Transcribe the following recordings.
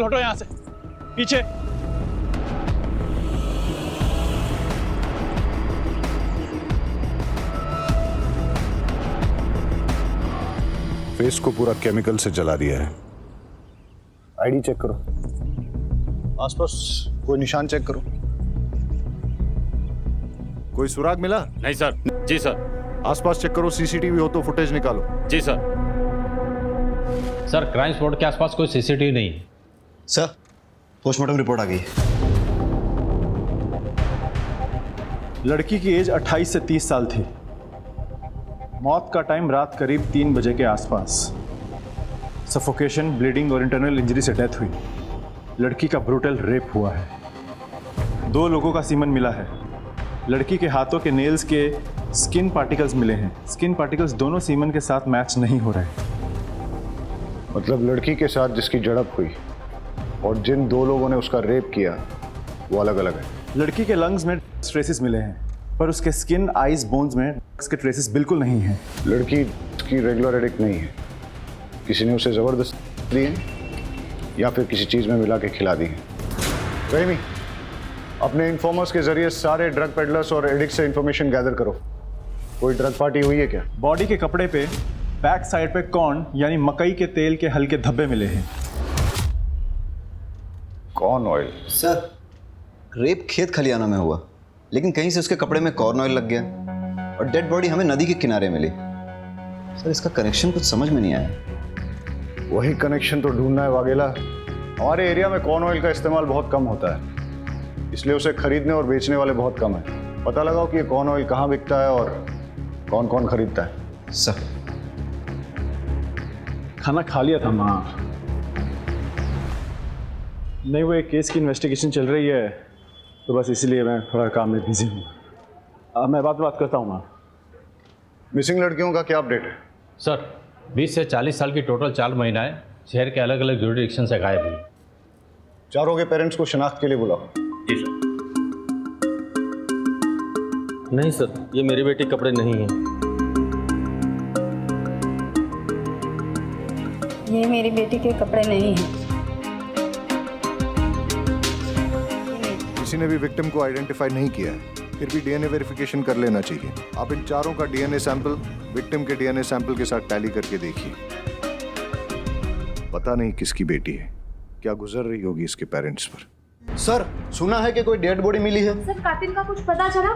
चलो हटो यहाँ से, पीछे। फेस को पूरा केमिकल से जला दिया है। आईडी चेक करो, आसपास कोई निशान चेक करो। कोई सुराग मिला? नहीं सर। जी सर। आसपास चेक करो, सीसीटीवी हो तो फुटेज निकालो। जी सर। सर क्राइम स्पॉट के आसपास कोई सीसीटीवी नहीं है। सर पोस्टमार्टम रिपोर्ट आ गई है। लड़की की एज 28 से 30 साल थी। मौत का टाइम रात करीब 3 बजे के आसपास। सफोकेशन, ब्लीडिंग और इंटरनल इंजरी से डेथ हुई। लड़की का ब्रूटल रेप हुआ है। 2 लोगों का सीमन मिला है। लड़की के हाथों के नेल्स के स्किन पार्टिकल्स मिले हैं। स्किन पार्टिकल्स दोनों सीमन के साथ मैच नहीं हो रहे। मतलब लड़की के साथ जिसकी झड़प हुई और जिन 2 लोगों ने उसका रेप किया वो अलग अलग है। लड़की के लंग्स में ट्रेसेस मिले हैं, पर उसके स्किन, आइज, बोन्स में इसके ट्रेसेस बिल्कुल नहीं हैं। लड़की की रेगुलर एडिक्ट नहीं है। किसी ने उसे जबरदस्ती दी है या फिर किसी चीज में मिला के खिला दी है। रहीमी, अपने इन्फॉर्मर्स के जरिए सारे ड्रग पेडलर्स और एडिक्ट से इंफॉर्मेशन गैदर करो। कोई ड्रग पार्टी हुई है क्या? बॉडी के कपड़े पे बैक साइड पे कॉर्न यानी मकई के तेल के हल्के धब्बे मिले हैं। Corn oil? सर रेप खेत खलियाना में हुआ, लेकिन कहीं से उसके कपड़े में कॉर्न ऑयल लग गया और डेड बॉडी हमें नदी के किनारे मिली। सर इसका कनेक्शन कुछ समझ में नहीं आया। वही कनेक्शन तो ढूंढना है वाघेला। हमारे एरिया में कॉर्न ऑयल का इस्तेमाल बहुत कम होता है, इसलिए उसे खरीदने और बेचने वाले बहुत कम हैं। पता लगाओ कि ये कॉर्न ऑयल कहाँ बिकता है और कौन कौन खरीदता है। सर खाना खा लिया था माँ। नहीं, वो एक केस की इन्वेस्टिगेशन चल रही है, तो बस इसलिए मैं थोड़ा काम में बिजी हूँ। मैं बात करता हूँ माँ। मिसिंग लड़कियों का क्या अपडेट है? सर 20 से 40 साल की टोटल 4 महिलाएं शहर के अलग अलग ज्यूरिडिक्शन से गायब हुई। चारों के पेरेंट्स को शिनाख्त के लिए बुलाओ। जी सर। नहीं सर, ये मेरी बेटी कपड़े नहीं है। ये मेरी बेटी के कपड़े नहीं हैं। किसी ने भी विक्टिम को आइडेंटिफाई नहीं किया है, फिर भी डीएनए वेरिफिकेशन कर लेना चाहिए। आप इन चारों का डीएनए सैंपल विक्टिम के डीएनए सैंपल के साथ टैली करके देखिए। पता नहीं किसकी बेटी है, क्या गुजर रही होगी इसके पेरेंट्स पर। सर सुना है कि कोई डेड बॉडी मिली है। सर कातिल का कुछ पता चला?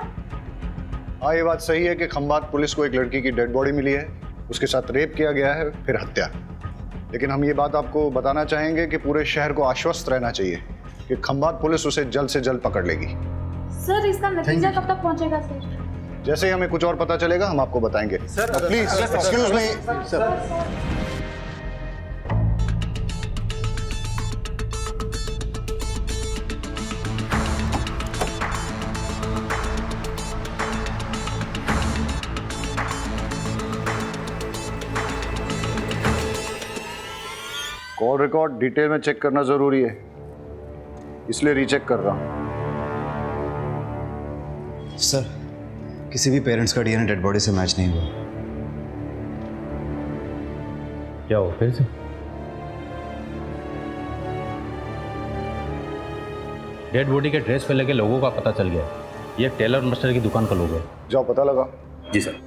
हाँ, ये बात सही है कि खंबात पुलिस को एक लड़की की डेड बॉडी मिली है। उसके साथ रेप किया गया है, फिर हत्या। लेकिन हम ये बात आपको बताना चाहेंगे कि पूरे शहर को आश्वस्त रहना चाहिए कि खंबात पुलिस उसे जल्द से जल्द पकड़ लेगी। सर इसका नतीजा कब तक पहुंचेगा सर? जैसे ही हमें कुछ और पता चलेगा हम आपको बताएंगे। Please excuse me sir. Call record detail में चेक करना जरूरी है, इसलिए रीचेक कर रहा हूं। सर किसी भी पेरेंट्स का डीएनए डेड बॉडी से मैच नहीं हुआ। क्या हो फिर से? डेड बॉडी के ड्रेस पे लगे लोगों का पता चल गया। ये टेलर मास्टर की दुकान का लोगो है। जाओ पता लगा। जी सर।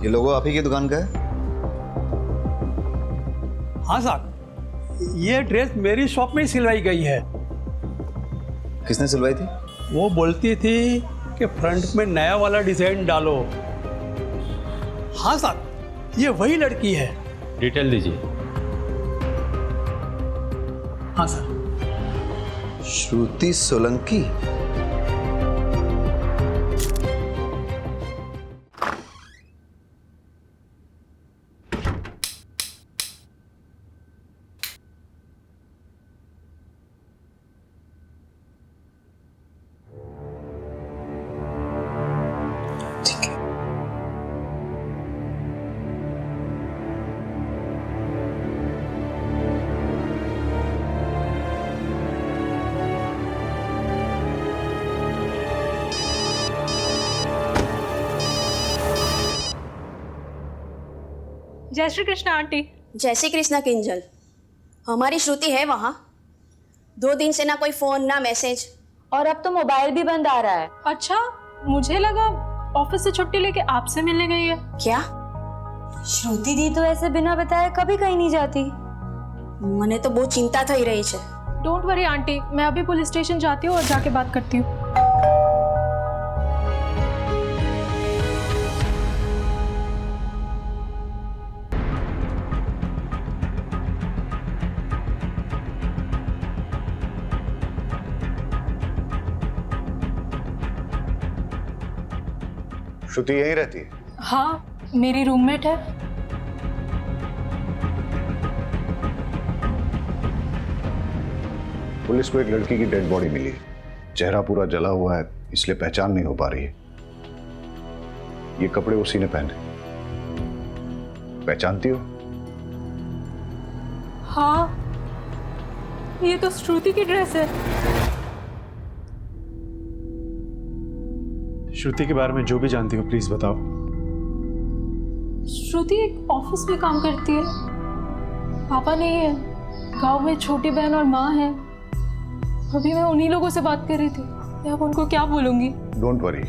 ये लोगो आप ही की दुकान का है? हाँ साहब, ये ड्रेस मेरी शॉप में ही सिलवाई गई है। किसने सिलवाई थी? वो बोलती थी कि फ्रंट में नया वाला डिजाइन डालो। हाँ साहब, ये वही लड़की है। डिटेल दीजिए। हाँ सर। श्रुति सोलंकी। जय श्री कृष्ण आंटी। जय श्री कृष्णा किंजल। हमारी श्रुति है वहाँ। 2 दिन से ना कोई फोन ना मैसेज। और अब तो मोबाइल भी बंद आ रहा है। अच्छा, मुझे लगा ऑफिस से छुट्टी लेके आपसे मिलने गई है। क्या? श्रुति दी तो ऐसे बिना बताए कभी कहीं नहीं जाती। मने तो बहुत चिंता थई रही है। डोंट वरी आंटी, मैं अभी पुलिस स्टेशन जाती हूँ और जाके बात करती हूँ। श्रुति यहीं रहती है? हाँ, मेरी रूममेट है। पुलिस को एक लड़की की डेड बॉडी मिली है। चेहरा पूरा जला हुआ है, इसलिए पहचान नहीं हो पा रही है। ये कपड़े उसी ने पहने। पहचानती हो? हाँ, ये तो श्रुति की ड्रेस है। श्रुति के बारे में जो भी जानती हो प्लीज बताओ। श्रुति एक ऑफिस में काम करती है। पापा नहीं है, गांव में छोटी बहन और माँ है। अभी मैं उन्हीं लोगों से बात कर रही थी। मैं अब उनको क्या बोलूंगी? डोंट वरी,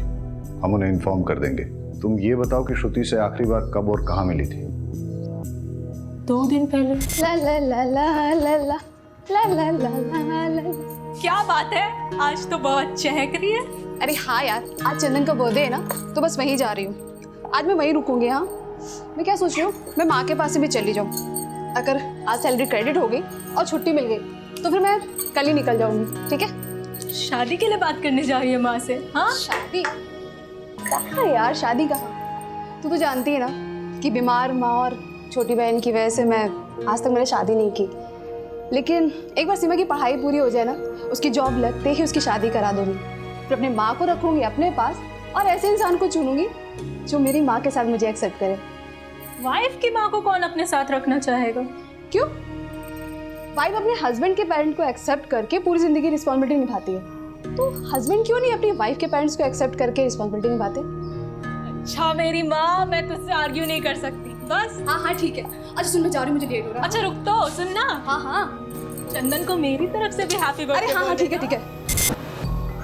हम उन्हें इन्फॉर्म कर देंगे। तुम ये बताओ कि श्रुति से आखिरी बार कब और कहाँ मिली थी? 2 दिन पहले। ला ला ला ला ला ला ला ला ला ला ला। क्या बात है, आज तो बहुत चहक रही है। अरे हाँ यार, आज चंदन का बर्थडे है ना, तो बस वहीं जा रही हूँ। आज मैं वहीं रुकूंगी। हाँ, मैं क्या सोच रही हूँ, मैं माँ के पास से भी चली जाऊँ। अगर आज सैलरी क्रेडिट हो गई और छुट्टी मिल गई तो फिर मैं कल ही निकल जाऊंगी। ठीक है? शादी के लिए बात करने जा रही है माँ से? हाँ, शादी कहाँ यार, शादी कहाँ? तू तो जानती है ना कि बीमार माँ और छोटी बहन की वजह से मैं आज तक मैंने शादी नहीं की। लेकिन एक बार सीमा की पढ़ाई पूरी हो जाए ना, उसकी जॉब लगते ही उसकी शादी करा दूंगी। फिर अपने माँ को रखूंगी अपने पास और ऐसे इंसान को चुनूंगी जो मेरी माँ के साथ मुझे एक्सेप्ट करे। वाइफ की माँ को कौन अपने साथ रखना चाहेगा? क्यों? वाइफ अपने हस्बैंड के पेरेंट को एक्सेप्ट करके पूरी जिंदगी रिस्पॉन्सिबिलिटी निभाती है, तो हस्बैंड क्यों नहीं अपनी वाइफ के पेरेंट्स को एक्सेप्ट करके रिस्पॉन्सिबिलिटी निभाते? अच्छा मेरी माँ, मैं तुझसे आर्ग्यू नहीं कर सकती। बस हाँ हाँ ठीक है। अच्छा सुन, मैं जा रही हूँ, मुझे लेट हो रहा है। अच्छा रुक तो, सुनना। हाँ हाँ, चंदन को मेरी तरफ से भी हैप्पी बर्थडे। अरे हाँ हाँ ठीक है ठीक है।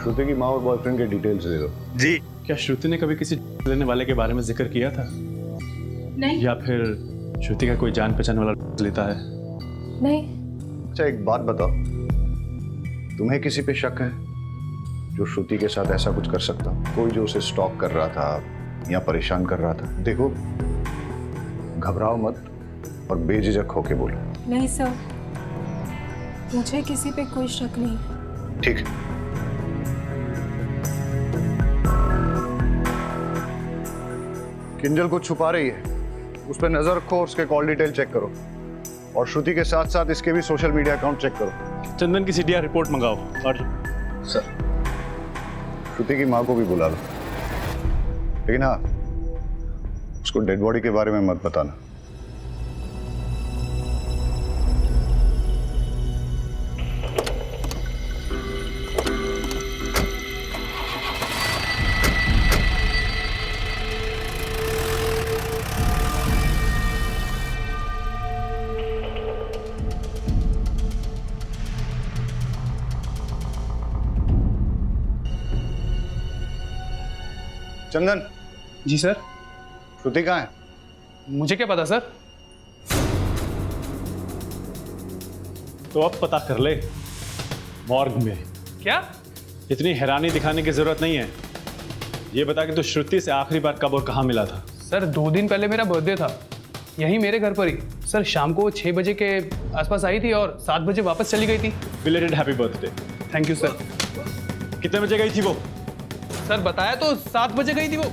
श्रुति की माँ और बॉयफ्रेंड के डिटेल्स दे दो। जी। क्या श्रुति ने कभी किसी लेने वाले के बारे में जिक्र किया था? नहीं। या फिर श्रुति का कोई जान पहचान वाला लेता है? नहीं। अच्छा एक बात बताओ, तुम्हें किसी पे शक है जो श्रुति के साथ ऐसा कुछ कर सकता? कोई जो उसे स्टॉक कर रहा था या परेशान कर रहा था? देखो, घबराओ मत और बेझिझक होके बोलो। नहीं सर, मुझे किसी पे कोई शक नहीं। ठीक है। किंजल कुछ छुपा रही है, उस पर नजर रखो और उसके कॉल डिटेल चेक करो। और श्रुति के साथ साथ इसके भी सोशल मीडिया अकाउंट चेक करो। चंदन की CDR रिपोर्ट मंगाओ। और सर, श्रुति की माँ को भी बुला लो, लेकिन हाँ, उसको डेड बॉडी के बारे में मत बताना। चंदन। जी सर। श्रुति कहाँ है? मुझे क्या पता सर। तो अब पता कर ले, मॉर्ग में। क्या? इतनी हैरानी दिखाने की जरूरत नहीं है। ये बता कि तू श्रुति से आखिरी बार कब और कहाँ मिला था? सर 2 दिन पहले मेरा बर्थडे था, यहीं मेरे घर पर ही। सर शाम को 6 बजे के आसपास आई थी और 7 बजे वापस चली गई थी। Belated happy birthday. Thank you sir. कितने बजे गई थी वो? सर बताया तो 7 बजे गई थी वो।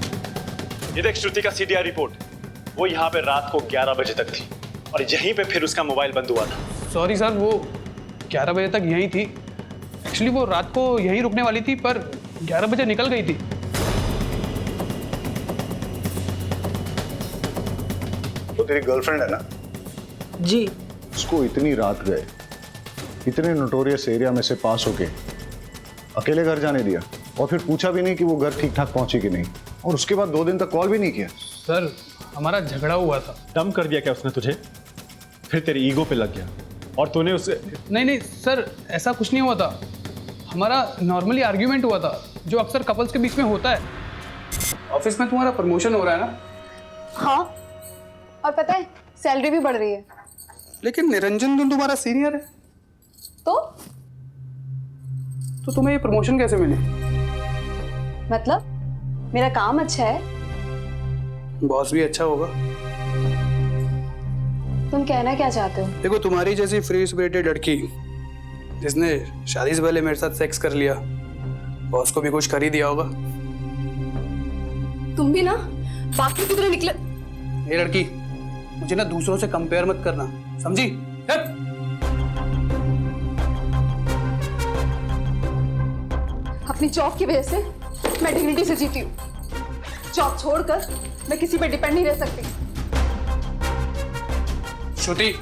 ये देख श्रुति का CDR रिपोर्ट, वो यहाँ पे रात को 11 बजे तक थी और यहीं पे फिर उसका मोबाइल बंद हुआ था। सॉरी सर, वो 11 बजे तक यहीं थी। एक्चुअली वो रात को यहीं रुकने वाली थी पर 11 बजे निकल गई थी। तो तेरी गर्लफ्रेंड है ना? जी। उसको इतनी रात गए, इतने नोटोरियस एरिया में से पास होके अकेले घर जाने दिया और फिर पूछा भी नहीं कि वो घर ठीक ठाक पहुंची कि नहीं, और उसके बाद 2 दिन तक कॉल भी नहीं किया। सर हमारा झगड़ा हुआ था। डम कर दिया क्या उसने तुझे? फिर तेरी ईगो पे लग गया और तूने उसे... नहीं सर, ऐसा कुछ नहीं हुआ था। हमारा नॉर्मली आर्ग्यूमेंट हुआ था, जो अक्सर कपल्स के बीच में होता है। ऑफिस में तुम्हारा प्रमोशन हो रहा है ना? हाँ, और पता है सैलरी भी बढ़ रही है। लेकिन निरंजन तो तुम्हारा सीनियर है, तो तुम्हें ये प्रमोशन कैसे मिली? मतलब मेरा काम अच्छा है। बॉस भी अच्छा होगा। तुम कहना क्या चाहते हो? देखो, तुम्हारी जैसी फ्री स्पिरिटेड लड़की जिसने शादी से पहले मेरे साथ सेक्स कर लिया, बॉस को भी कुछ कर ही दिया होगा। तुम भी ना बाकी की तरह निकले। ये लड़की, मुझे ना दूसरों से कंपेयर मत करना, समझी? अपनी जॉब की वजह से मैं डिग्निटी से जीती हूँ। जॉब छोड़कर मैं किसी पे डिपेंड नहीं रह सकती। श्रुति,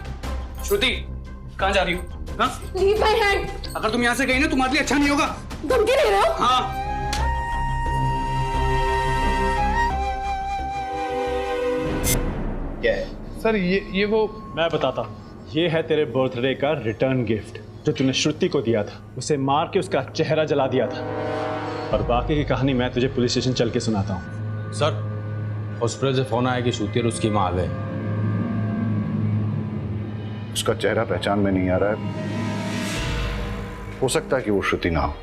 कहाँ जा रही हो? हाँ? Leave my hand. अगर तुम यहाँ से गई ना, तुम्हारे लिए अच्छा नहीं होगा। धमकी दे रहे हो? हाँ। क्या है? सर ये वो... मैं बताता हूँ। ये है तेरे बर्थडे का रिटर्न गिफ्ट जो तूने श्रुति को दिया था। उसे मार के उसका चेहरा जला दिया था। और बाकी की कहानी मैं तुझे पुलिस स्टेशन चल के सुनाता हूँ। सर, हॉस्पिटल से फोन आया कि श्रुति और उसकी माँ आ गए। उसका चेहरा पहचान में नहीं आ रहा है। हो सकता है कि वो श्रुति ना हो,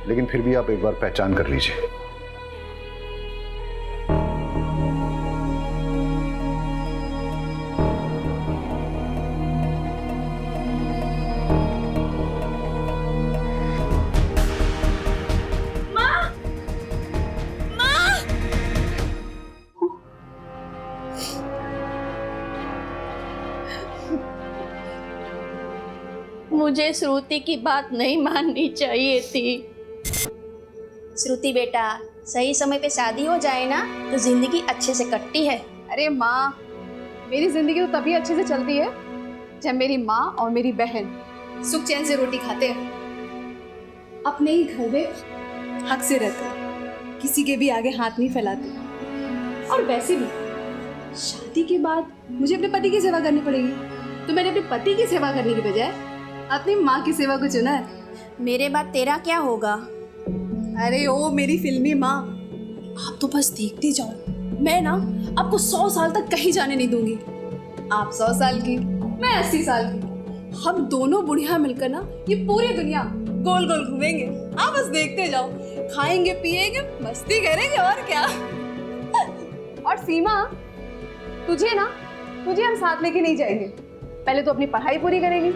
लेकिन फिर भी आप एक बार पहचान कर लीजिए। मुझे श्रुति की बात नहीं माननी चाहिए थी। श्रुति बेटा, सही समय पे शादी हो जाए ना तो जिंदगी अच्छे से कटती है। अरे माँ, मेरी जिंदगी तो तभी अच्छे से चलती है जब मेरी माँ और मेरी बहन सुख चैन से रोटी खाते हैं, अपने ही घर में हक से रहते हैं, किसी के भी आगे हाथ नहीं फैलाते। और वैसे भी शादी के बाद मुझे अपने पति की सेवा करनी पड़ेगी, तो मैंने अपने पति की सेवा करने की बजाय अपनी माँ की सेवा को चुना है। मेरे बाद तेरा क्या होगा? अरे ओ मेरी फिल्मी माँ, आप तो बस देखते जाओ। मैं ना आपको 100 साल तक कहीं जाने नहीं दूंगी। आप 100 साल की, मैं 80 साल की। हम दोनों बुढ़िया मिलकर ना ये पूरी दुनिया गोल गोल घूमेंगे। आप बस देखते जाओ, खाएंगे पिएंगे मस्ती करेंगे, और क्या। और सीमा, तुझे हम साथ लेके नहीं जाएंगे। पहले तो अपनी पढ़ाई पूरी करेंगी,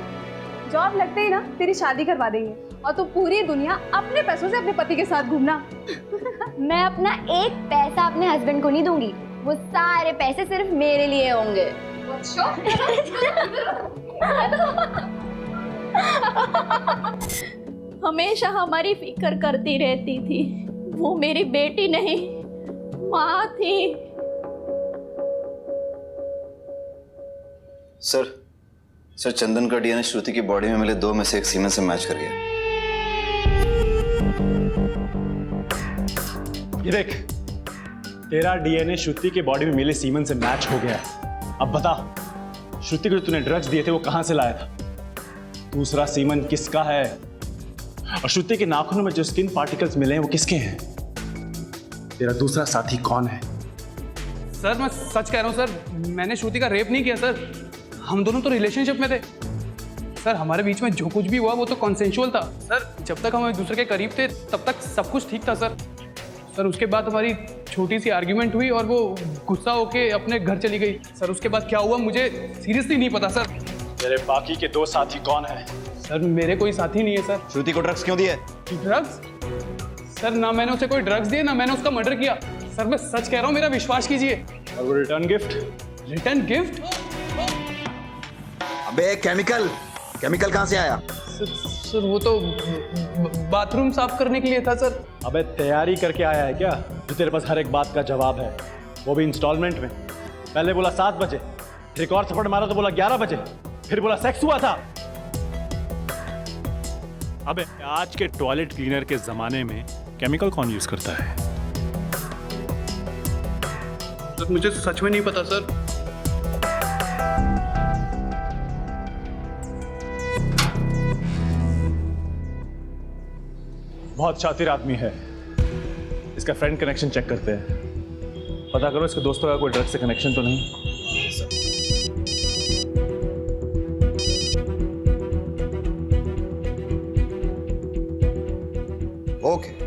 जॉब लगते ही ना तेरी शादी करवा देंगे, और तू पूरी दुनिया अपने पैसों से अपने पति के साथ घूमना। मैं अपना एक पैसा अपने हस्बैंड को नहीं दूंगी, वो सारे पैसे सिर्फ मेरे लिए होंगे। हमेशा हमारी फिक्र करती रहती थी। वो मेरी बेटी नहीं, माँ थी। सर, चंदन का डीएनए श्रुति की बॉडी में मिले 2 में से एक सीमेन से मैच कर गया। ये देख, तेरा डीएनए श्रुति की बॉडी में मिले सीमेन से मैच हो गया। अब बता, श्रुति को जो तूने ड्रग्स दिए थे वो कहां से लाया था? दूसरा सीमेन किसका है? और श्रुति के नाखूनों में जो स्किन पार्टिकल्स मिले हैं वो किसके हैं? तेरा दूसरा साथी कौन है? सर मैं सच कह रहा हूँ सर, मैंने श्रुति का रेप नहीं किया सर। हम दोनों तो रिलेशनशिप में थे सर। हमारे बीच में जो कुछ भी हुआ वो तो कॉन्सेंशुअल था सर। जब तक हम एक दूसरे के करीब थे तब तक सब कुछ ठीक था सर। उसके बाद हमारी छोटी सी आर्ग्यूमेंट हुई और वो गुस्सा होके अपने घर चली गई सर। उसके बाद क्या हुआ मुझे सीरियसली नहीं पता सर। तेरे बाकी के 2 साथी कौन है? सर मेरे कोई साथी नहीं है सर। श्रुति को ड्रग्स क्यों दिए? ड्रग्स? सर ना मैंने उसे कोई ड्रग्स दिए, ना मैंने उसका मर्डर किया सर। मैं सच कह रहा हूँ, मेरा विश्वास कीजिए। और वो रिटर्न गिफ्ट? Return gift? अबे केमिकल कहाँ से आया? सर वो तो बाथरूम साफ करने के लिए था सर। अबे तैयारी करके आया है क्या जो तेरे पास हर एक बात का जवाब है, वो भी इंस्टॉलमेंट में? पहले बोला 7 बजे, फिर एक और थप्पड़ मारा तो बोला 11 बजे, फिर बोला सेक्स हुआ था। अबे आज के टॉयलेट क्लीनर के जमाने में केमिकल कौन यूज करता है? सर मुझे सच में नहीं पता सर। बहुत शातिर आदमी है। इसका फ्रेंड कनेक्शन चेक करते हैं। पता करो इसके दोस्तों का कोई ड्रग से कनेक्शन तो नहीं। ओके।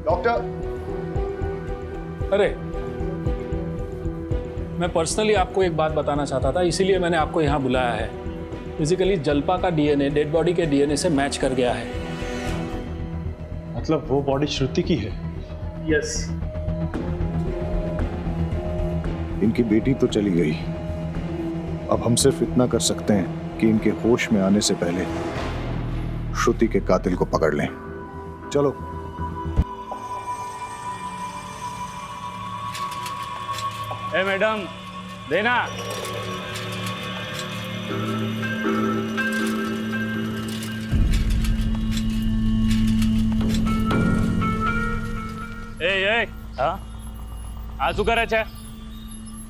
डॉक्टर, अरे मैं पर्सनली आपको एक बात बताना चाहता था, इसीलिए मैंने आपको यहाँ बुलाया है। फिजिकली जल्पा का डीएनए डेड बॉडी के डीएनए से मैच कर गया है। मतलब वो बॉडी श्रुति की है? यस। इनकी बेटी तो चली गई, अब हम सिर्फ इतना कर सकते हैं कि इनके होश में आने से पहले श्रुति के कातिल को पकड़ लें। चलो। ए मैडम, देना। એ હા આ શું કરે છે?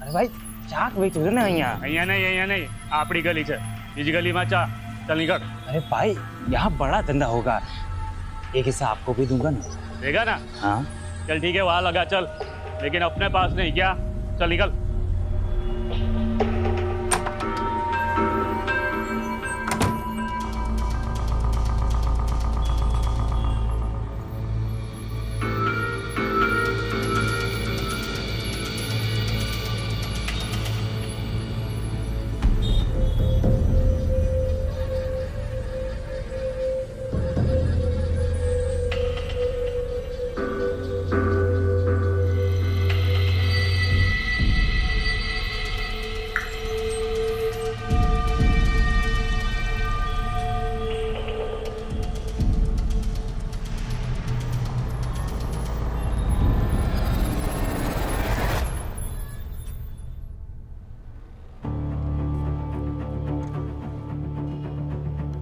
अरे भाई चाक बेच रहे ना यहाँ। અહીંયા નહીં આપણી ગલી છે, બીજી ગલીમાં ચા। चल निकल। अरे भाई यहाँ बड़ा धंधा होगा, एक हिस्सा आपको भी दूंगा ना। देगा ना? हाँ चल ठीक है, वहां लगा चल, लेकिन अपने पास नहीं। क्या? चल निकल।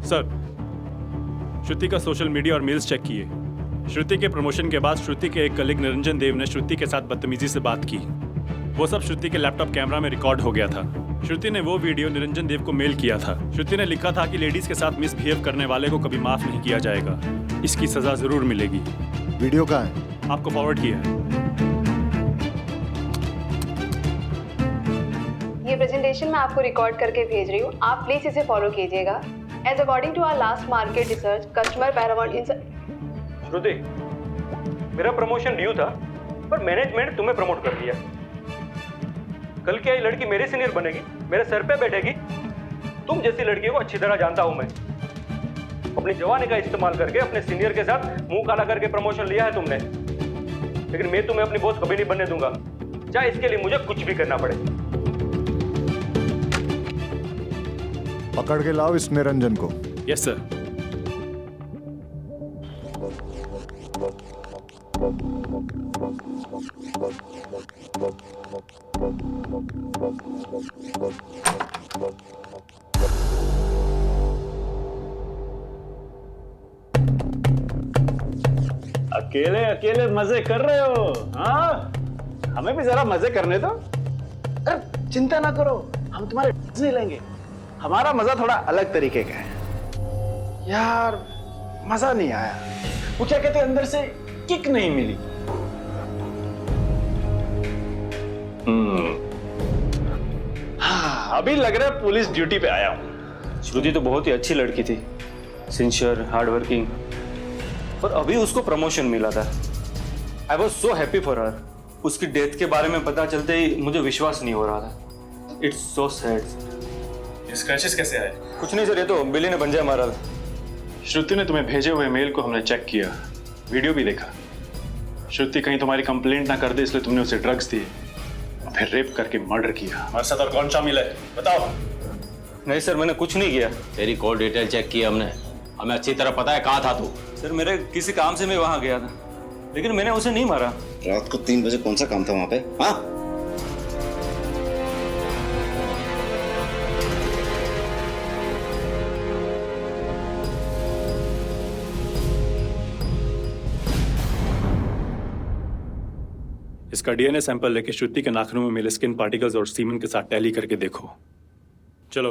सर, श्रुति का सोशल मीडिया और मेल्स चेक किए। श्रुति के प्रमोशन के बाद श्रुति के एक कलीग निरंजन देव ने श्रुति के साथ बदतमीजी से बात की। वो सब श्रुति के लैपटॉप कैमरा में रिकॉर्ड हो गया था। श्रुति ने वो वीडियो निरंजन देव को मेल किया था। श्रुति ने लिखा था कि लेडीज के साथ मिसबिहेव करने वाले को कभी माफ नहीं किया जाएगा, इसकी सजा जरूर मिलेगी। वीडियो कहाँ है? आपको फॉरवर्ड किया है। ये प्रेजेंटेशन मैं आपको रिकॉर्ड करके भेज रही हूँ, आप प्लीज इसे फॉलो कीजिएगा। As according to our last market research, customer paramount in श्रुति, मेरा प्रमोशन ड्यू था, पर मैनेजमेंट तुम्हें प्रमोट कर दिया। कल क्या ये लड़की मेरे सीनियर बनेगी, मेरे सर पे बैठेगी? तुम जैसी लड़कियों को अच्छी तरह जानता हूं मैं। अपनी जवानी का इस्तेमाल करके अपने सीनियर के साथ मुंह काला करके प्रमोशन लिया है तुमने, लेकिन मैं तुम्हें अपनी बॉस कभी नहीं बनने दूंगा, चाहे इसके लिए मुझे कुछ भी करना पड़े। पकड़ के लाओ इस निरंजन को। Yes sir. अकेले अकेले मजे कर रहे हो? हाँ, हमें भी जरा मजे करने दो। अरे चिंता ना करो, हम तुम्हारे नहीं लेंगे। हमारा मजा थोड़ा अलग तरीके का है। यार मजा नहीं आया, वो क्या कहते हैं, अंदर से किक नहीं मिली। हाँ, अभी लग रहा है पुलिस ड्यूटी पे आया हूं। श्रुति तो बहुत ही अच्छी लड़की थी, सिंसियर, हार्ड वर्किंग, और अभी उसको प्रमोशन मिला था। I was so happy for her. उसकी डेथ के बारे में पता चलते ही मुझे विश्वास नहीं हो रहा था। It's so sad. स्क्रैचेस कैसे आए? कुछ नहीं सर, ये तो बिल्ली ने पंजा मारा था। श्रुति ने तुम्हें भेजे हुए मेल को हमने चेक किया, वीडियो भी देखा। श्रुति कहीं तुम्हारी कंप्लेंट ना कर दे इसलिए तुमने उसे ड्रग्स दिए और फिर रेप करके मर्डर किया। हमारे साथ और कौन शामिल है बताओ? नहीं सर, मैंने कुछ नहीं किया। तेरी कॉल डिटेल चेक की हमने, हमें अच्छी तरह पता है कहाँ था तू। सर मेरे किसी काम से मैं वहां गया था, लेकिन मैंने उसे नहीं मारा। रात को 3 बजे कौन सा काम था वहां पे? हाँ, इसका डीएनए सैंपल लेके श्रुति के नाखूनों में मिले स्किन पार्टिकल्स और सीमन के साथ टैली करके देखो। चलो।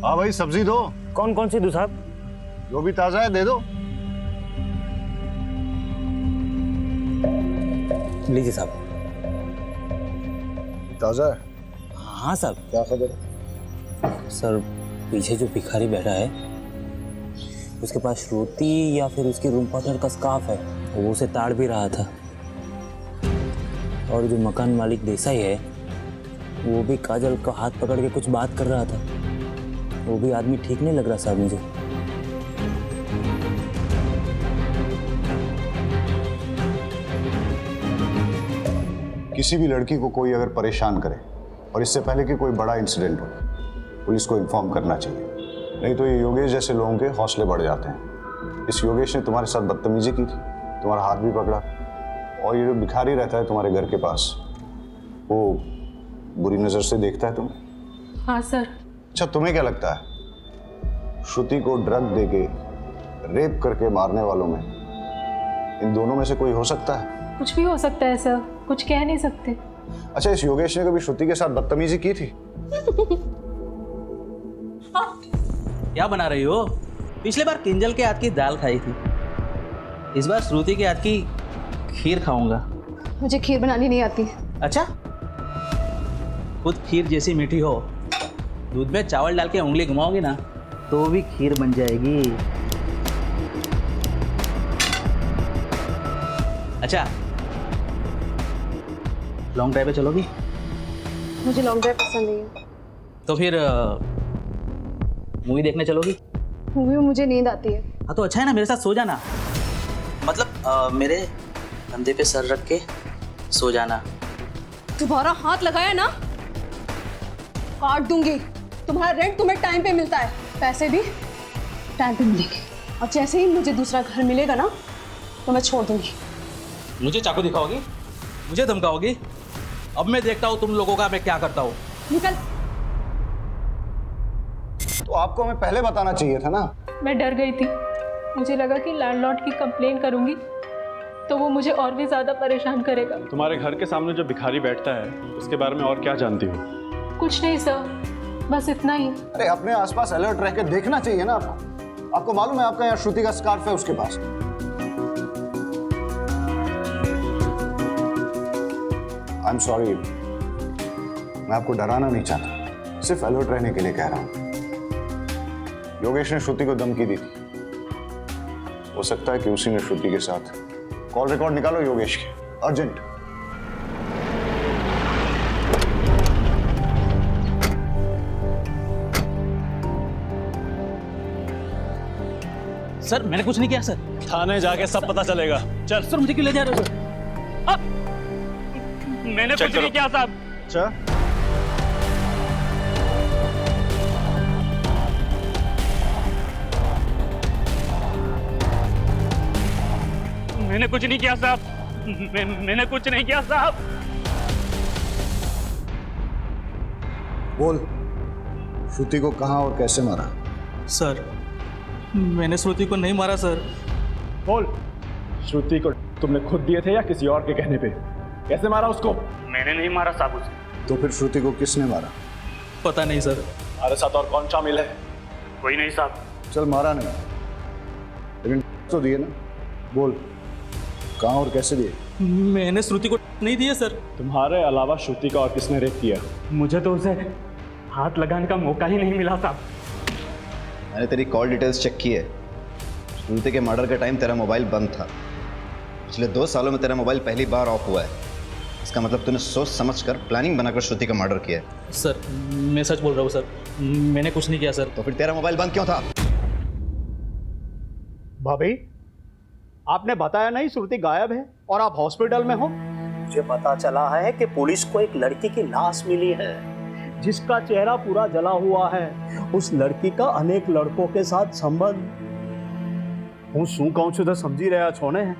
हाँ भाई, सब्जी दो। कौन कौन सी दूँ साहब? जो भी ताजा है दे दो। लीजिए साहब। ताजा है? हाँ साहब। क्या खबर? सर, पीछे जो भिखारी बैठा है उसके पास श्रुति या फिर उसकी रूम पार्टनर का स्कार्फ है, वो उसे ताड़ भी रहा था। और जो मकान मालिक देसाई है वो भी काजल का हाथ पकड़ के कुछ बात कर रहा था। वो भी आदमी ठीक नहीं लग रहा साहब मुझे। किसी भी लड़की को कोई अगर परेशान करे और इससे पहले कि कोई बड़ा इंसिडेंट हो, पुलिस को इन्फॉर्म करना चाहिए, नहीं तो ये योगेश जैसे लोगों के हौसले बढ़ जाते हैं। इस योगेश ने तुम्हारे साथ बदतमीजी की थी, तुम्हारा हाथ भी पकड़ा, और ये जो भिखारी रहता है तुम्हारे घर के पास, वो बुरी नज़र से देखता है तुम्हें। हाँ सर। अच्छा, तुम्हें क्या लगता है श्रुति को ड्रग देके रेप करके मारने वालों में इन दोनों में से कोई हो सकता है? कुछ भी हो सकता है सर, कुछ कह नहीं सकते। अच्छा, इस योगेश ने कभी श्रुति के साथ बदतमीजी की थी? क्या बना रही हो? पिछले बार किंजल के हाथ की दाल खाई थी, इस बार श्रुति के हाथ की खीर खाऊंगा। मुझे खीर बनानी नहीं आती। अच्छा, खुद खीर जैसी मीठी हो, दूध में चावल डाल के उंगली घुमाओगी ना तो भी खीर बन जाएगी। अच्छा, लॉन्ग ड्राइव पे चलोगी? मुझे लॉन्ग ड्राइव पसंद नहीं है। तो फिर मूवी देखने चलोगी? मूवी में मुझे नींद आती है। हाँ तो अच्छा है ना, मेरे साथ सो जाना। मतलब मेरे कंधे पे सर रख के सो जाना। तुम्हारा हाथ लगाया ना, काट दूंगी। तुम्हारा रेंट तुम्हें टाइम पे मिलता है, पैसे भी टाइम पे मिलेंगे, और जैसे ही मुझे दूसरा घर मिलेगा ना तो मैं छोड़ दूंगी। मुझे चाकू दिखाओगी? मुझे धमकाओगी? अब मैं देखता हूँ तुम लोगों का मैं क्या करता हूँ। निकल। तो आपको हमें पहले बताना चाहिए था ना। मैं डर गई थी, मुझे लगा कि लैंडलॉर्ड की कंप्लेन करूंगी तो वो मुझे और भी ज्यादा परेशान करेगा। तुम्हारे घर के सामने जो भिखारी बैठता है उसके बारे में और क्या जानती हो? कुछ नहीं सर, बस इतना ही। अरे अपने आसपास अलर्ट रह के देखना चाहिए ना आपको। आपको मालूम है आपका यहाँ श्रुति का स्कार्फ है उसके पास। आई एम सॉरी, मैं आपको डराना नहीं चाहता, सिर्फ अलर्ट रहने के लिए कह रहा हूं। योगेश ने श्रुति को धमकी दी थी, हो सकता है कि उसी ने श्रुति के साथ। कॉल रिकॉर्ड निकालो योगेश के, अर्जेंट। सर मैंने कुछ नहीं किया सर। थाने जाके सब पता चलेगा। चल। सर मुझे क्यों ले जा रहे हो सर? मैंने कुछ नहीं किया साहब। अच्छा, मैंने कुछ नहीं किया साहब। मैंने कुछ नहीं किया साहब। बोल, श्रुति को कहां और कैसे मारा? सर मैंने श्रुति को नहीं मारा सर। बोल, श्रुति को तुमने खुद दिए थे या किसी और के कहने पे? कैसे मारा उसको? मैंने नहीं मारा साहब उसे। तो फिर श्रुति को किसने मारा? पता नहीं सर। हमारे साथ और कौन शामिल है? कोई नहीं साहब। चल, मारा नहीं लेकिन तो दिए ना। बोल, कहां और कैसे दिए? मैंने श्रुति को नहीं दिया सर। तुम्हारे अलावा श्रुति का और किसने रेप किया? मुझे तो उसे हाथ लगाने का मौका ही नहीं मिला साहब। मैंने तेरी कॉल डिटेल्स चेक की है। श्रुति के मर्डर के टाइम तेरा मोबाइल बंद था। पिछले 2 सालों में तेरा मोबाइल पहली बार ऑफ हुआ है। इसका मतलब तूने सोच समझकर प्लानिंग बनाकर श्रुति का मर्डर किया है। सर मैं सच बोल रहा हूँ सर, मैंने कुछ नहीं किया सर। तो फिर तेरा मोबाइल बंद क्यों था? भाभी, आपने बताया नहीं श्रुति गायब है और आप हॉस्पिटल में हो? मुझे पता चला है कि पुलिस को एक लड़की की लाश मिली है जिसका चेहरा पूरा जला हुआ है। उस लड़की का अनेक लड़कों के साथ संबंध। हूँ शू कहूँ છું तो समझी रहा छोने हैं।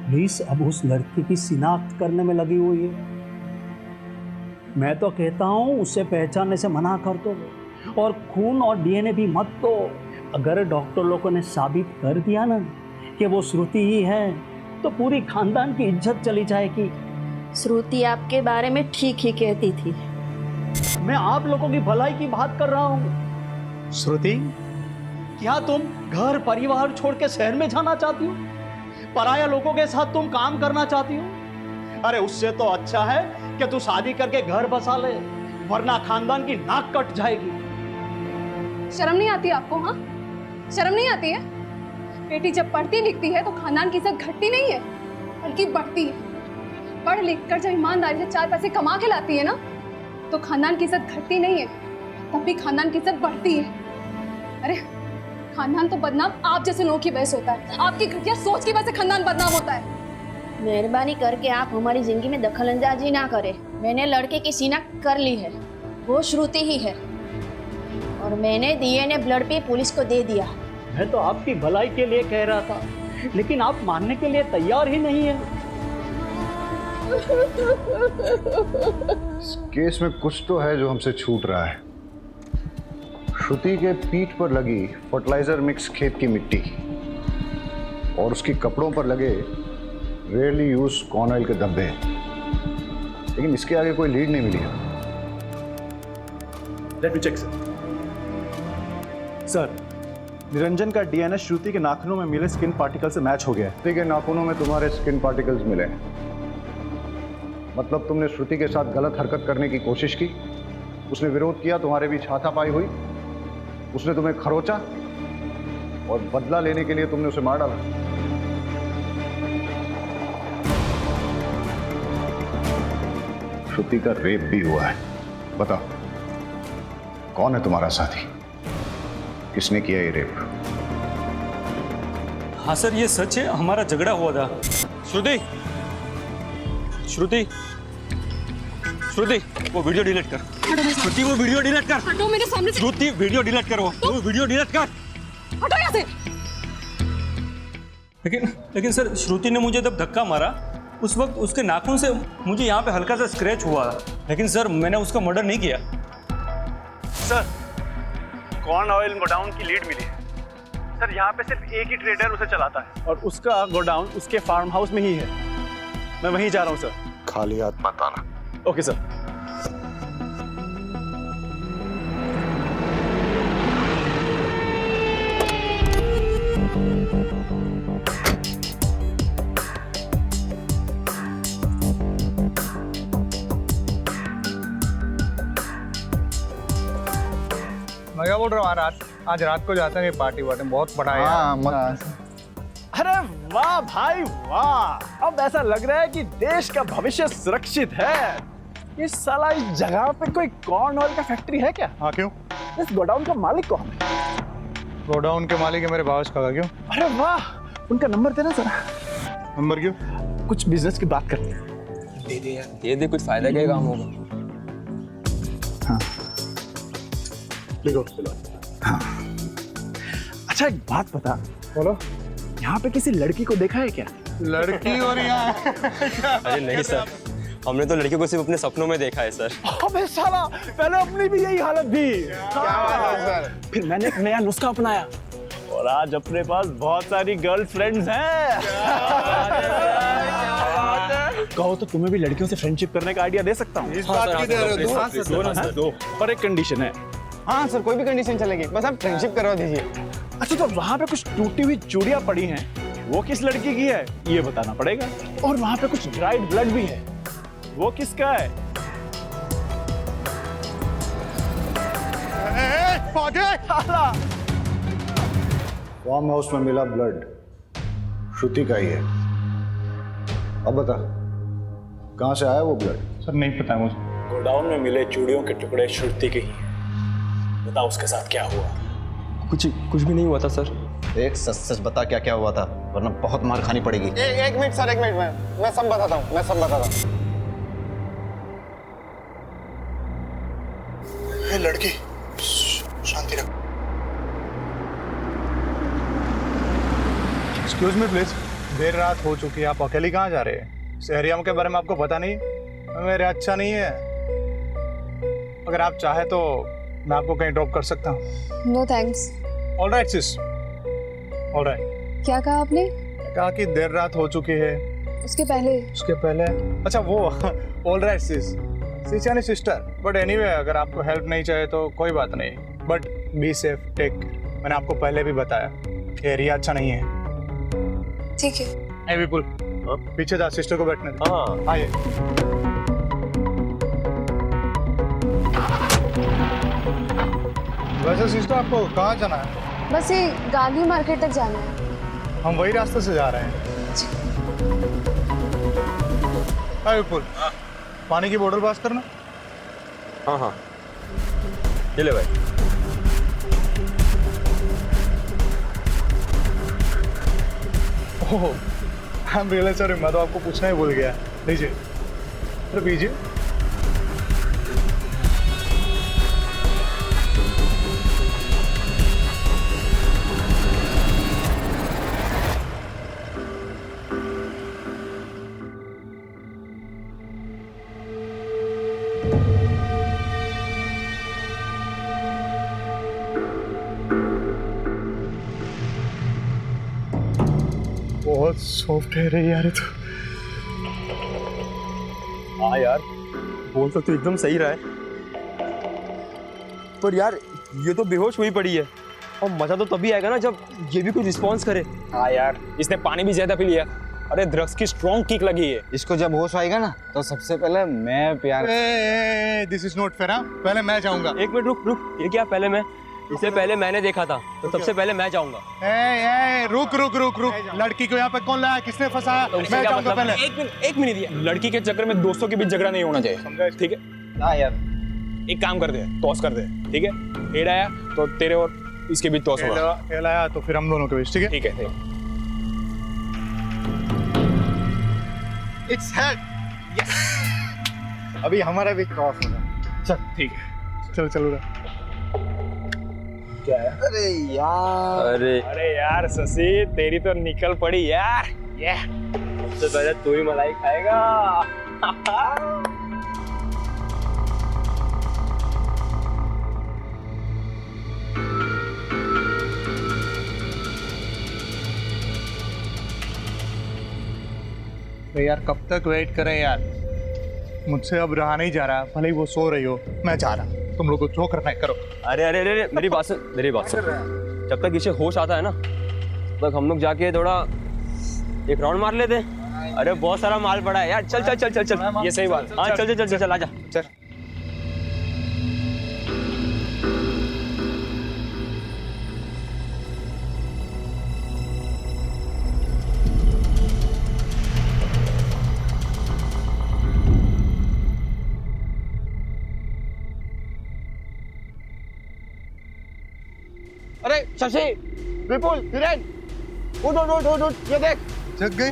पुलिस अब उस लड़की की शिनाख्त करने में लगी हुई है। मैं तो कहता हूँ उसे पहचानने से मना कर दो और खून और डीएनए भी मत दो। अगर डॉक्टर लोगों ने साबित कर दिया ना कि वो श्रुति ही है, तो पूरी खानदान की इज्जत चली जाएगी। श्रुति आपके बारे में ठीक ही कहती थी। मैं आप लोगों की भलाई की बात कर रहा हूँ। श्रुति, क्या तुम घर परिवार छोड़ के शहर में जाना चाहती हो? पराया लोगों के साथ तुम काम करना चाहती हो? अरे उससे तो अच्छा है कि तू शादी करके घर बसा ले, वरना खानदान की नाक कट जाएगी। शर्म नहीं आती आपको? हाँ, शर्म नहीं आती है? बेटी जब पढ़ती लिखती है तो खानदान की इज्जत घटती नहीं है, बल्कि बढ़ती है। पढ़ लिख कर जब ईमानदारी से 4 पैसे कमा के लाती है ना, तो खानदान की इज्जत घटती नहीं है, तब भी खानदान की इज्जत बढ़ती है। अरे खानदान तो बदनाम आप जैसे लोगों की वजह से होता है। आपकी घटिया सोच की वजह से खानदान बदनाम होता है। मेहरबानी करके आप हमारी जिंदगी में दखल अंदाजी ना करें। मैंने लड़के की सीना कर ली है, वो श्रुति ही है, और मैंने डीएनए ब्लड पे पुलिस को दे दिया। मैं तो आपकी भलाई के लिए कह रहा था, लेकिन आप मानने के लिए तैयार ही नहीं है। इस केस में कुछ तो है जो हमसे छूट रहा है। श्रुति के पीठ पर लगी फर्टिलाइजर मिक्स खेत की मिट्टी और उसके कपड़ों पर लगे रेयरली यूज कॉर्न ऑयल के धब्बे, लेकिन इसके आगे कोई लीड नहीं मिली है। Let me check sir, Niranjan का डीएनए श्रुति के नाखूनों में मिले स्किन पार्टिकल से मैच हो गया है। श्रुति के नाखूनों में तुम्हारे स्किन पार्टिकल्स मिले हैं, मतलब तुमने श्रुति के साथ गलत हरकत करने की कोशिश की, उसने विरोध किया, तुम्हारे बीच हाथापाई हुई, उसने तुम्हें खरोचा और बदला लेने के लिए तुमने उसे मार डाला। श्रुति का रेप भी हुआ है। बताओ, कौन है तुम्हारा साथी? किसने किया ये रेप? हाँ सर, ये सच है, हमारा झगड़ा हुआ था। श्रुति, श्रुति, श्रुति, वो वीडियो डिलीट कर। श्रुति, वो वीडियो डिलीट कर। हटो मेरे सामने से। श्रुति, वीडियो डिलीट कर, वो वीडियो डिलीट कर। हटो यहाँ से। लेकिन सर, श्रुति ने मुझे जब धक्का मारा, उस वक्त उसके नाखून से मुझे यहाँ पे हल्का सा स्क्रैच हुआ था, लेकिन सर मैंने उसका मर्डर नहीं किया। सर, कॉर्न ऑयल गोडाउन की लीड मिली है। सर, यहाँ पे सिर्फ एक ही ट्रेडर उसे चलाता है और उसका गोडाउन उसके फार्म हाउस में ही है। मैं वहीं जा रहा हूँ सर। खाली हाथ मत आना। Okay sir. मैं क्या बोल रहा हूँ, आज रात को जाते हैं पार्टी वार्टी, बहुत बड़ा है यार। अरे वाह भाई वाह, अब ऐसा लग रहा है कि देश का भविष्य सुरक्षित है। इस साला इस जगह पे कोई कॉर्न ऑयल का फैक्ट्री है क्या? हाँ, क्यों? इस गोडाउन का मालिक कौन है? गोडाउन के मालिक है मेरे भावज का। क्यों? अरे वाह, उनका नंबर देना जरा। नंबर क्यों? कुछ बिजनेस की बात करते हैं। दे दे यार, दे दे, कुछ फायदा क्या काम होगा। हाँ लिखो। हाँ, अच्छा एक बात बता। बोलो। यहाँ पे किसी लड़की को देखा है क्या? लड़की और यहाँ? अरे नहीं सर, हमने तो लड़की को सिर्फ अपने सपनों में देखा है सर। अबे साला, पहले अपनी भी यही हालत थी। क्या बात है सर? फिर मैंने एक नया नुस्खा अपनाया और आज अपने पास बहुत सारी गर्लफ्रेंड्स हैं। कहो तो तुम्हें भी लड़कियों से फ्रेंडशिप करने का आइडिया दे सकता हूँ। इस बात की दे रहे हो? दो, पर एक कंडीशन है। हाँ सर, कोई भी कंडीशन चलेगी, बस आप फ्रेंडशिप करवा दीजिए। अच्छा, तो वहाँ पे कुछ टूटी हुई चूड़ियाँ पड़ी हैं, वो किस लड़की की है ये बताना पड़ेगा। और वहाँ पे कुछ ड्राइड ब्लड भी है, वो किसका है? फार्म हाउस में मिला ब्लड श्रुति का ही है। अब बता, कहाँ से आया वो ब्लड? सर नहीं पता मुझे। गोडाउन में मिले चूड़ियों के टुकड़े श्रुति के ही हैं। बताओ उसके साथ क्या हुआ? कुछ भी नहीं हुआ था सर। एक सच सच बता क्या क्या हुआ था, वरना बहुत मार खानी पड़ेगी। एक मिनट सर, एक मिनट, मैं सब बताता हूँ, मैं सब बताता हूँ। लड़की शांति रख। एक्सक्यूज मी प्लीज, देर रात हो चुकी है, आप अकेली कहाँ जा रहे हैं? इस एरिया के बारे में आपको पता नहीं? मेरे अच्छा नहीं है। अगर आप चाहे तो मैं आपको कहीं ड्रॉप कर सकता हूँ। नो थैंक्स, ऑलराइट सिस, ऑलराइट। क्या कहा आपने? कहा कि देर रात हो चुकी है। उसके पहले? अच्छा वो ऑलराइट सिस, सिस यानी सिस्टर। बट एनीवे अगर आपको हेल्प नहीं चाहिए तो कोई बात नहीं, बट बी सेफ, टेक। मैंने आपको पहले भी बताया एरिया अच्छा नहीं है। ठीक है। ए विपुल, पीछे जा, सिस्टर को बैठने दे। हाँ आइए। वैसे सिस्टर आपको कहाँ जाना है? बस ये गांधी मार्केट तक जाना है। हम वही रास्ते से जा रहे हैं। हाय विपुल, पानी की बोतल पास करना। हाँ हाँ, ये ले भाई। ओह, आई एम रियली सॉरी, मैं तो आपको पूछना ही भूल गया। लीजिए, अरे पीजिए। बहुत सॉफ्ट है रे यार ये तो। हाँ यार, बोल तो एकदम सही रहा है, पर यार ये तो बेहोश हुई पड़ी है, और मजा तो तभी आएगा ना जब ये भी कुछ रिस्पॉन्स करे। हाँ यार, इसने पानी भी ज्यादा पी लिया। अरे ड्रग्स की स्ट्रॉन्ग किक लगी है। इसको जब होश आएगा ना तो सबसे पहले मैं प्यार। This is not fair. पहले मैं जाऊंगा। एक मिनट रुक रुक, ये क्या पहले मैं? इससे पहले मैंने देखा था, तो सबसे पहले मैं जाऊंगा। रुक रुक रुक रुक, लड़की को यहाँ पे कौन लाया, किसने फंसाया? मैं जाऊंगा पहले। एक मिनट ये लड़की के चक्कर में दोस्तों के बीच झगड़ा नहीं होना चाहिए, ठीक है? हाँ यार, एक काम कर दे, टॉस कर दे, ठीक है? हेड आया तो तेरे और इसके बीच टॉस होगा। हेड आया तो फिर हम दोनों के बीच, ठीक है? ठीक है। Its head. यस। अभी हमारा भी टॉस होगा। चल ठीक है, चल चलो रे। क्या है? अरे यार शशि, तेरी तो निकल पड़ी यार। ये सबसे पहले तू ही मलाई खाएगा। तो यार कब तक वेट करें यार, मुझसे अब रहा नहीं जा रहा। भले ही वो सो रही हो, मैं जा रहा। तुम लोग को जो करना है करो। अरे अरे अरे, मेरी बात सुन, मेरी बात सुन। जब तक इसे होश आता है ना, तब तक हम लोग जाके थोड़ा एक राउंड मार लेते हैं। अरे बहुत सारा माल पड़ा है यार, चल चल चल चल चल। ये सही बात। हाँ चल चल चल चल, आजा चल। अरे शशि, विपुल, हिरेन, उठ उठ उठ उठ, ये देख। जग गई,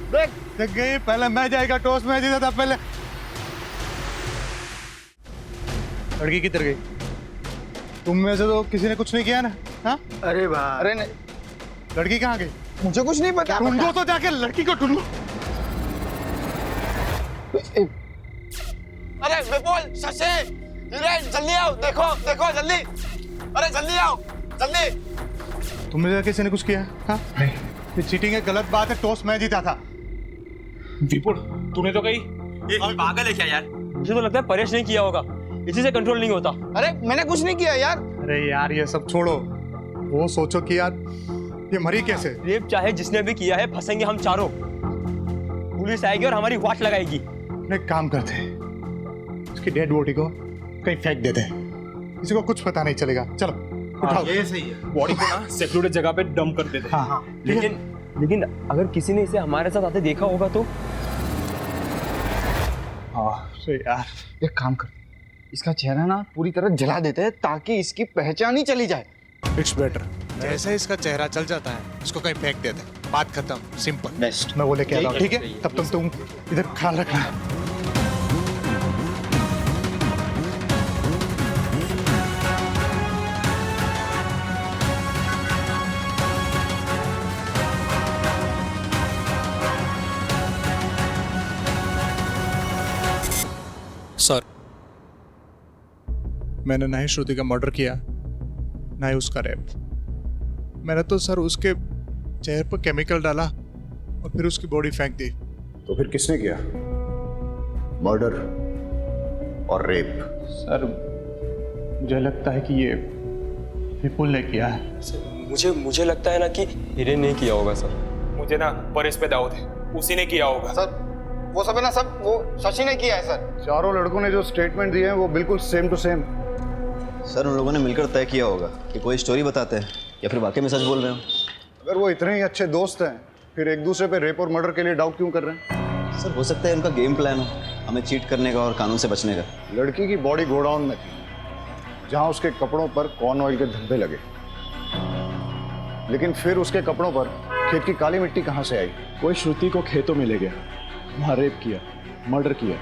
जग गई। पहले मैं जाएगा, टॉस में जीता था पहले। लड़की किधर गई? तुम में से तो किसी ने कुछ नहीं किया ना? हाँ? अरे भाई, अरे नहीं, लड़की कहाँ गई? मुझे कुछ नहीं पता। ढूंढो तो जाके, लड़की को ढूंढो। अरे विपुल, शशि, हिरेन, जल्दी आओ, देखो देखो जल्दी। अरे जल्दी आओ, जल्दी। तुमने किसी ने कुछ किया? हाँ? ये चीटिंग है, गलत बात है। टॉस मैं जीता था। विपुल, तूने तो कही। पागल है क्या यार? मुझे तो लगता है परेश नहीं किया होगा, इसी से कंट्रोल नहीं होता। अरे मैंने कुछ नहीं किया यार। अरे यार ये सब छोड़ो, वो सोचो कि यार ये मरी कैसे? रेप चाहे जिसने भी किया है, फंसेंगे हम चारों। पुलिस आएगी और हमारी वाट लगाएगी। एक काम करते हैं, इसकी डेड बॉडी को कहीं फेंक देते हैं, किसी को कुछ पता नहीं चलेगा। चलो उठाओ। ये सही है। बॉडी को ना सिक्योरिटी जगह पे डंप कर देते। हाँ हाँ, लेकिन अगर किसी ने इसे हमारे साथ आते देखा होगा तो? हाँ सही यार, एक काम कर, इसका चेहरा ना पूरी तरह जला देते हैं ताकि इसकी पहचान ही चली जाए। It's better. जैसे इसका चेहरा चल जाता है, इसको कहीं फेंक देते हैं, बात खत्म, सिंपल। बेस्ट। मैं वो लेके आ रहा हूँ, ठीक है? तब तक तुम इधर ख्याल रखना। सर, मैंने ना ही श्रुति का मर्डर किया, ना ही उसका रेप। मैंने तो सर उसके चेहरे पर केमिकल डाला और फिर उसकी बॉडी फेंक दी। तो फिर किसने किया? मर्डर और रेप? सर मुझे लगता है कि ये विपुल ने किया है। मुझे लगता है ना कि हिरेन ने किया होगा सर। मुझे ना परेश पे दाऊद है, उसी ने किया होगा सर। वो सब है ना, सब वो शशि ने किया है सर। चारों लड़कों ने जो स्टेटमेंट दिए हैं वो बिल्कुल सेम टू सेम। सर उन लोगों ने मिलकर तय किया होगा कि कोई स्टोरी बताते हैं या फिर वाकई में सच बोल रहे हो। अगर वो इतने ही अच्छे दोस्त हैं फिर एक दूसरे पे रेप और मर्डर के लिए डाउट क्यों कर रहे हैं? सर हो सकता है उनका गेम प्लान हो, हमें चीट करने का और कानून से बचने का। लड़की की बॉडी गोडाउन में थी जहां उसके कपड़ों पर कॉर्न ऑयल के धब्बे लगे, लेकिन फिर उसके कपड़ों पर खेत की काली मिट्टी कहां से आई? कोई श्रुति को खेतों में ले गया, वहां रेप किया, मर्डर किया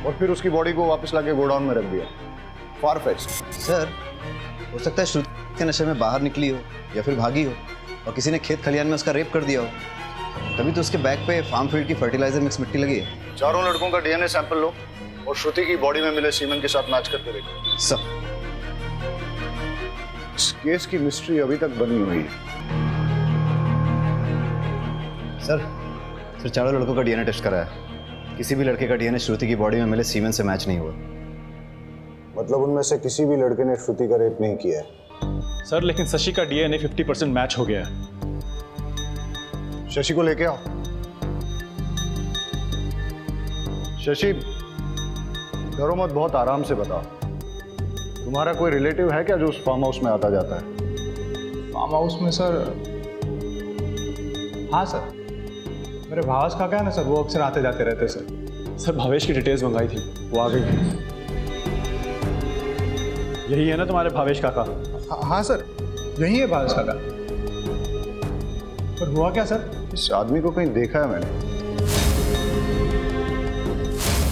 और फिर उसकी बॉडी को वापस लाके गोडाउन में रख दिया। फार-फेच्ड। सर हो सकता है श्रुति के नशे में बाहर निकली हो या फिर भागी हो और किसी ने खेत खलियान में उसका रेप कर दिया हो, तभी तो उसके बैग पे फार्म फील्ड की फर्टिलाइजर मिक्स मिट्टी लगी है। चारों लड़कों का डीएनए सैंपल लो और श्रुति की बॉडी में मिले सीमेंट के साथ मैच करके देखो। सब इस केस की मिस्ट्री अभी तक बनी हुई है। सर चारों लड़कों का डीएनए टेस्ट कराया, किसी भी लड़के का डीएनए श्रुति की बॉडी में मिले सीमेंट से मैच नहीं हुआ। मतलब उनमें से किसी भी लड़के ने श्रुति का रेप नहीं किया है। सर लेकिन शशि का डीएनए 50% मैच हो गया है। शशि को लेके आओ। शशि डरो मत, बहुत आराम से बताओ। तुम्हारा कोई रिलेटिव है क्या जो उस फार्म हाउस में आता जाता है? फार्म हाउस में सर? हाँ सर, मेरे भावेश काका है ना सर, वो अक्सर आते जाते रहते सर। सर भावेश की डिटेल्स मंगाई थी, वो आ गई। यही है ना तुम्हारे भावेश काका? हाँ सर, यही है भावेश काका। पर हुआ क्या सर? इस आदमी को कहीं देखा है मैंने।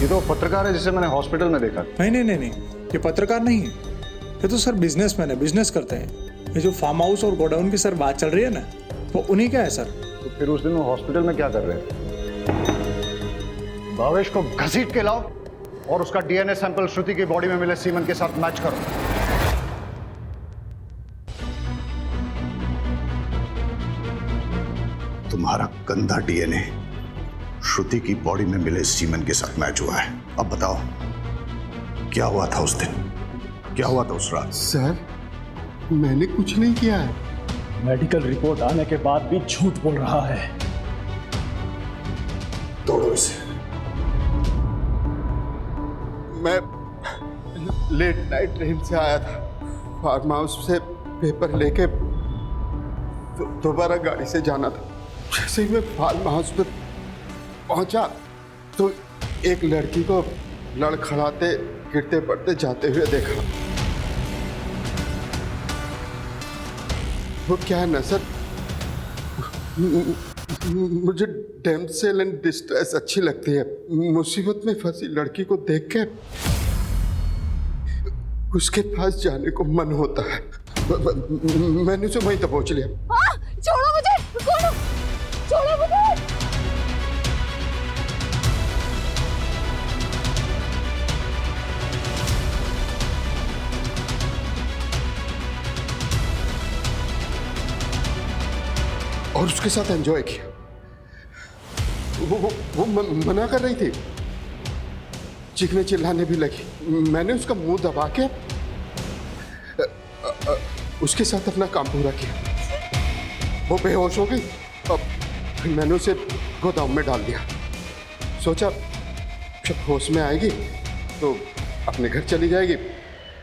ये तो पत्रकार है जिसे मैंने हॉस्पिटल में देखा। नहीं, ये पत्रकार नहीं है, ये तो सर बिजनेसमैन है, बिजनेस करते हैं। ये जो फार्म हाउस और गोडाउन की सर बात चल रही है ना, वो उन्हीं का है सर। तो फिर उस दिन वो हॉस्पिटल में क्या कर रहे थे? भावेश को घसीट के लाओ और उसका डीएनए सैंपल श्रुति की बॉडी में मिले सीमेंट के साथ मैच करो। तुम्हारा गंदा डीएनए श्रुति की बॉडी में मिले सीमेंट के साथ मैच हुआ है। अब बताओ क्या हुआ था उस दिन, क्या हुआ था उस रात? सर मैंने कुछ नहीं किया है। मेडिकल रिपोर्ट आने के बाद भी झूठ बोल रहा है। तोड़ो इसे। मैं लेट नाइट ट्रेन से आया था, फार्म हाउस से पेपर लेके दोबारा गाड़ी से जाना था। जैसे ही मैं फार्म हाउस पे पहुंचा तो एक लड़की को लड़खड़ाते गिरते पड़ते जाते हुए देखा। वो क्या है ना सर, मुझे डैमसेल एंड डिस्ट्रेस अच्छी लगती है। मुसीबत में फंसी लड़की को देख के उसके पास जाने को मन होता है। मैंने उसे वहीं तक पहुंच लिया। छोड़ो मुझे, छोड़ो मुझे। और उसके साथ एंजॉय किया। वो मना कर रही थी, चीखने चिल्लाने भी लगी। मैंने उसका मुंह दबा के उसके साथ अपना काम पूरा किया। वो बेहोश हो गई। अब मैंने उसे गोदाम में डाल दिया। सोचा जब होश में आएगी तो अपने घर चली जाएगी।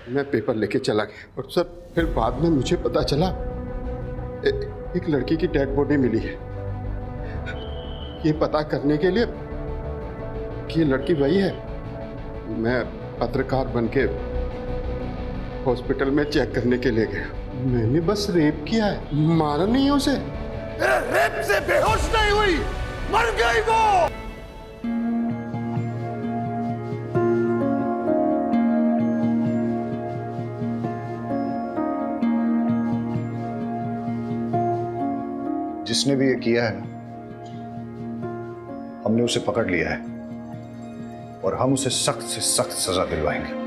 मैं पेपर लेके चला गया और सर फिर बाद में मुझे पता चला एक लड़की की डेड बॉडी मिली है। ये पता करने के लिए कि ये लड़की वही है, मैं पत्रकार बनके हॉस्पिटल में चेक करने के लिए गया। मैंने बस रेप किया है, मारा नहीं उसे। रेप से बेहोश नहीं हुई, मर गई वो। जिसने भी ये किया है ना, हमने उसे पकड़ लिया है और हम उसे सख्त से सख्त सजा दिलवाएंगे।